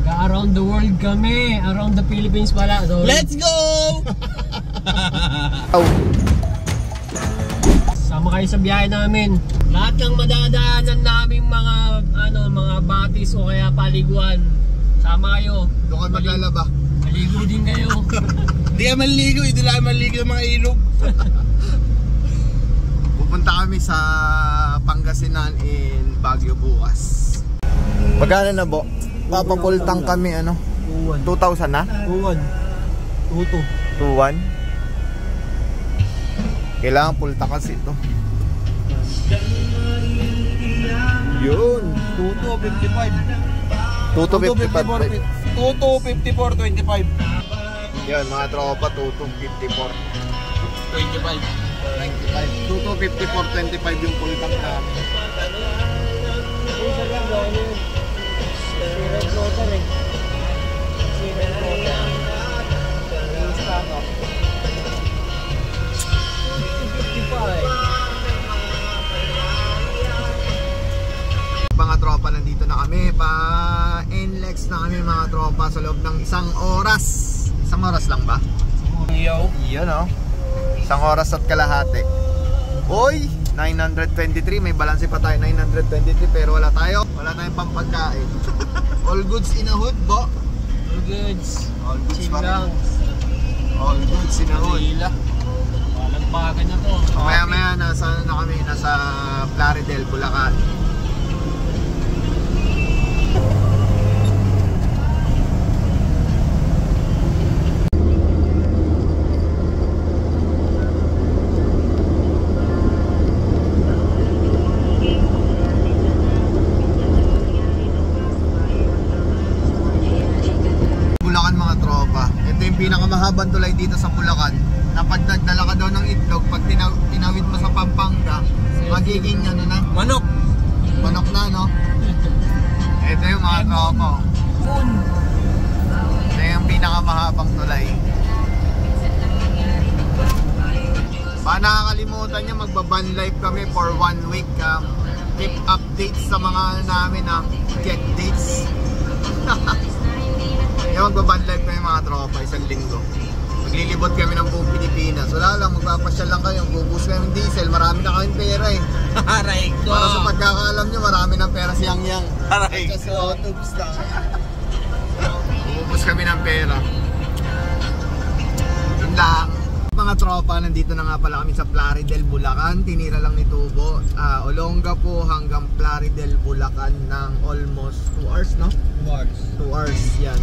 Around the world kami. Around the Philippines pala. Sorry. Let's go! Sama kayo sa biyahe namin. Lahat ng madadaanan naming mga batis o kaya paliguan. Sama kayo. Doon ka maglalaba. Maligo din kayo. Hindi ka maligo, hindi lang maligo ng mga ilog. Pupunta kami sa Pangasinan in Baguio bukas. Magkano na bo? Papapultang kami 2,000 na? 2,1? Kailangan pulta kasi ito. Yun 2,255 2,254.25 Yun mga tropa, 2,254 2,254.25 yung pultang namin. Mga tropa, nandito na kami. Pa-NLEX na kami mga tropa sa loob ng isang oras. Isang oras lang ba? Yun isang oras at kalahati. Uy, 923. May balanse pa tayo, 923. Pero wala tayong pampagkain. All goods in a hood, bo. All goods. All goods pa rin. lang. All goods in a hood. Walang bagan na to. Maya nasa Plaridel, Bulacan. Pinakamahabang tulay dito sa Bulacan na pag nagdala ka daw ng itlog, pag tinawid mo sa Pampanga, magiging manok na, no? Ito yung mga tropa. Ito yung pinakamahabang tulay. Baka nakakalimutan nyo, magbaban live kami for 1 week. Keep updates sa mga namin get dates. Yung magbaban live kami mga tropa, isang linggo. Maglilibot kami ng buong Pilipinas. Wala lang, magpapasyal lang kayo. Bubus kami ng diesel, marami na kaming pera Aray ko. Para sa pagkakaalam nyo, marami ng pera si Yang. Aray ko. Kasi autobus lang. Bubus kami ng pera. Yun lang. Mga tropa, nandito na nga pala kami sa Plaridel, Bulacan. Tinira lang ni Tubo. Olongapo hanggang Plaridel, Bulacan ng almost 2 hours, no? 2 hours, yan.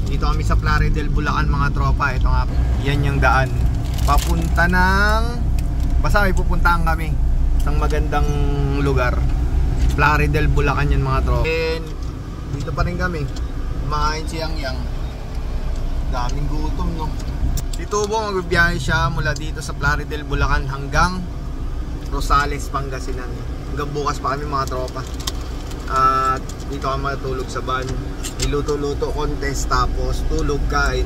Dito kami sa Plaridel, Bulacan mga tropa. Ito nga, yan yung daan papunta ng, basta may pupuntahan kami isang magandang lugar. Plaridel, Bulacan yan mga tropa. And dito pa rin kami kumakain si Yang. Daming gutom, no? Si Tubo magbibiyahe siya mula dito sa Plaridel, Bulacan hanggang Rosales, Pangasinan. Hanggang bukas pa kami mga tropa. At dito kami matulog sa van. Niluto-luto contest, tapos tulog, kain.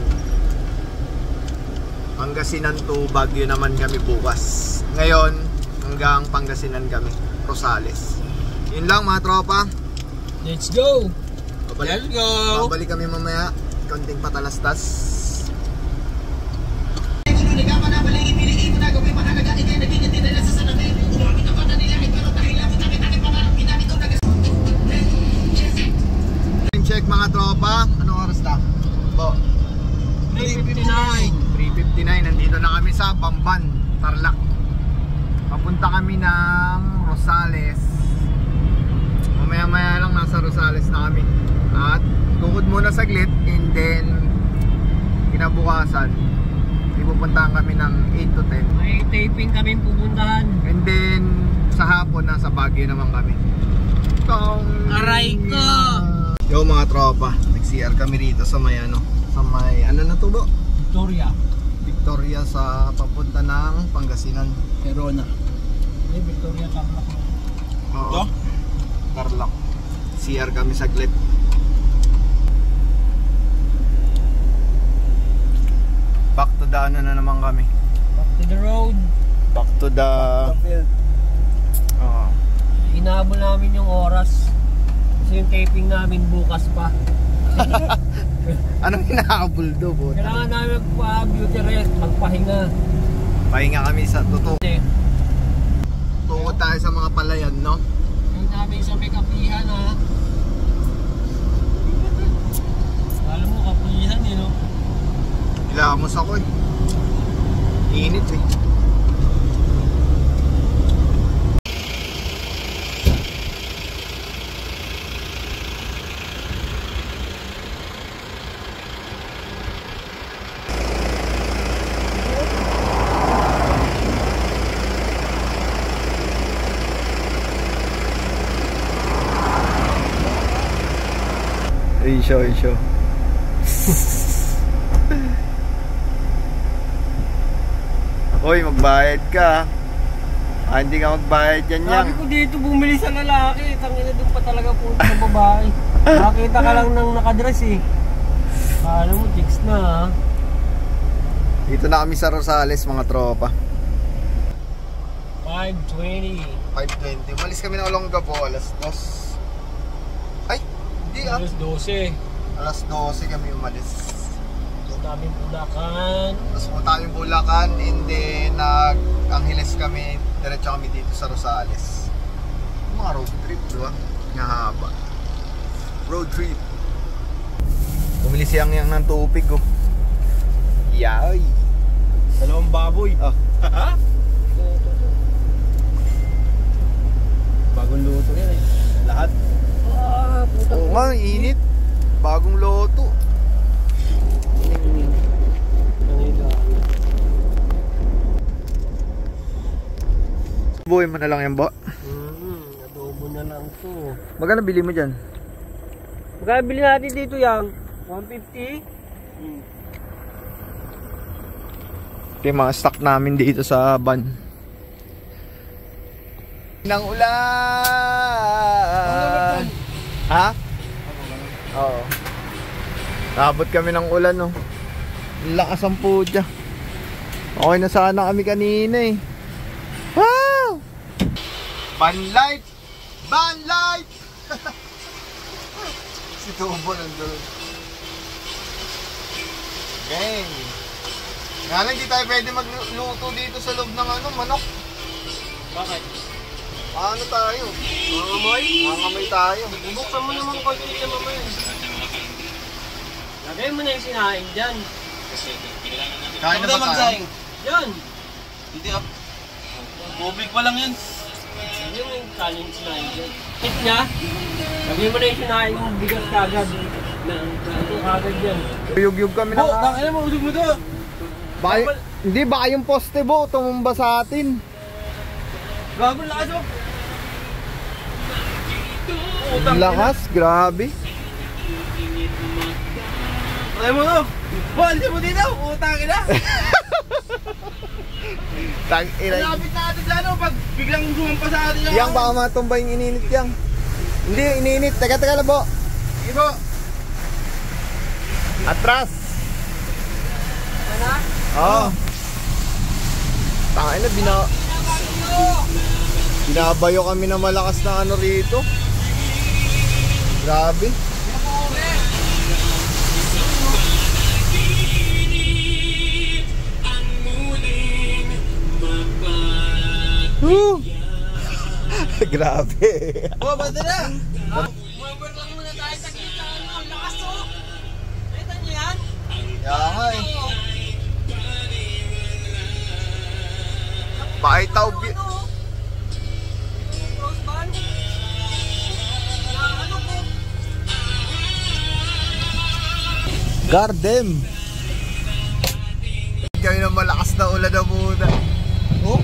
Pangasinan to Baguio naman kami bukas. Ngayon hanggang Pangasinan kami, Rosales. Yun lang mga tropa. Let's go! Let's go! Babalik kami mamaya. Konting patalastas. Check mga tropa. Anong oras na? 3:59. 3:59. Nandito na kami sa Bamban, Tarlac. Papunta kami ng Rosales. Mamaya lang nasa Rosales na kami. At tukod muna saglit, and then kinabukasan ipupuntahan kami ng 8 to 10. May taping kami pupuntahan. And then sa hapon nasa Baguio naman kami. Aray ko! Yo mga tropa, nag-CR kami rito sa may sa may na to ba? Victoria sa papunta ng Pangasinan. Perona. Victoria Tarlac. Oo. Tarlac. CR kami saglit. Back to the na naman kami. Back to the road. Back to the field. Hinabol namin yung oras. Kasi yung taping namin bukas pa. Anong hinahabol do, po? Kailangan namin magpa-beauty rest, magpahinga. Pahinga kami sa totoo. Tungkol tayo sa mga palayan, no? Yung namin sa may kapihan, ha? Alam mo, kapihan, no? Ilamos ako eh. Init eh. Show. Hoy, magbayad ka. Hindi ka magbayad yan yan. Sabi ko dito bumili sa lalaki. Tangina doon pa talaga punta sa babae. Nakita ka lang ng nakadress eh. Alam mo, chicks na ha. Dito na kami sa Rosales, mga tropa. 5:20. 5:20. Umalis kami ng Olongapo, alas 2. Ay, hindi ah. Alas 12. Alas 12 kami umalis. Punta kami Bulacan. Tapos punta kami Bulacan, hindi nag-Angeles kami. Diretso kami dito sa Rosales. Mga road trip, diba? Ngahaba. Road trip. Bumili siyang yang ng tupig ko. Yay! Dalawang baboy. Ah. Bagong luto yan eh. Lahat. Puta. Oo nga, init. Bagong loto. Buhay mo na lang yan, ba? Adobo na lang to. Magkano bili mo dyan? Magkabili natin dito yang 150. Ito yung mga stock namin dito sa van. Nang ulan! Ha? Oo. Nabot kami ng ulan, no. Lakas ang pudya. Okay na sana kami kanina eh. Wow! Van life! Van life! Si Tubo nandun. Gang! Nga lang, di tayo pwede magluto dito sa loob ng manok. Bakit? Ano tayo? Mangamoy? Mangamoy tayo. Bubuksan mo naman konti na mamaya. Lagay mo na yung sinaing dyan. Kain na ba tayo? Yan! Hindi ah. Public pa lang yan. Yan yung kanin sinaing dyan. Hit niya, lagay mo na yung sinaing yung bigas kagad. Ito kagad yan. Yug-yug kami na. Bakit mo usog mo to? Hindi, baka yung poste bo tumumba sa atin. Gagawin lakas mo. Ang lakas, grabe. Try mo to. Bali mo dito. Utang ina. Tag ina. Lapit natin sa ano pag biglang sumampa sa atin. Yang baka matumba yung ininit yang. Hindi, ininit. Teka lang po. Sige po. Atras. Ano? Oo. Tangin na, binabayo kami na malakas na ano rito. Grabe. Woo! Grabe. Oh, basta na. Mabot lang muna tayo sa kita. Ang lakas to. Kita niyo yan? Kaya nga eh. Pakitaw. Crossband? Ano po? Gardem. Kami na malakas na ulan na muna. Oh,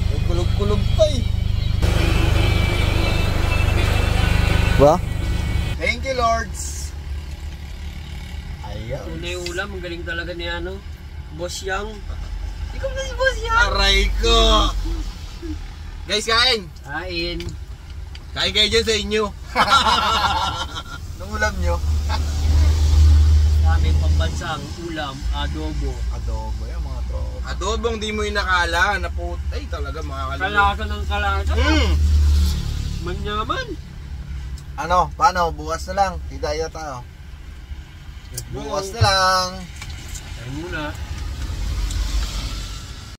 may kulog-kulog pa eh. Ba? Thank you, Lords. Ayaw. Una yung ulam, ang galing talaga ni ano, Boss Yang. Ikaw na si Boss Yang. Aray ko. Guys, kain. Kain. Kain kayo dyan sa inyo. Anong ulam nyo? Aming pambansang ulam, adobo. Adobo yan mga tropa. Adobong di mo inakala na po. Ay, talaga makakalimutan. Kalasa ng kalasa. Manyaman. Ano? Paano? Bukas na lang. Hidaya tayo. Bukas na lang.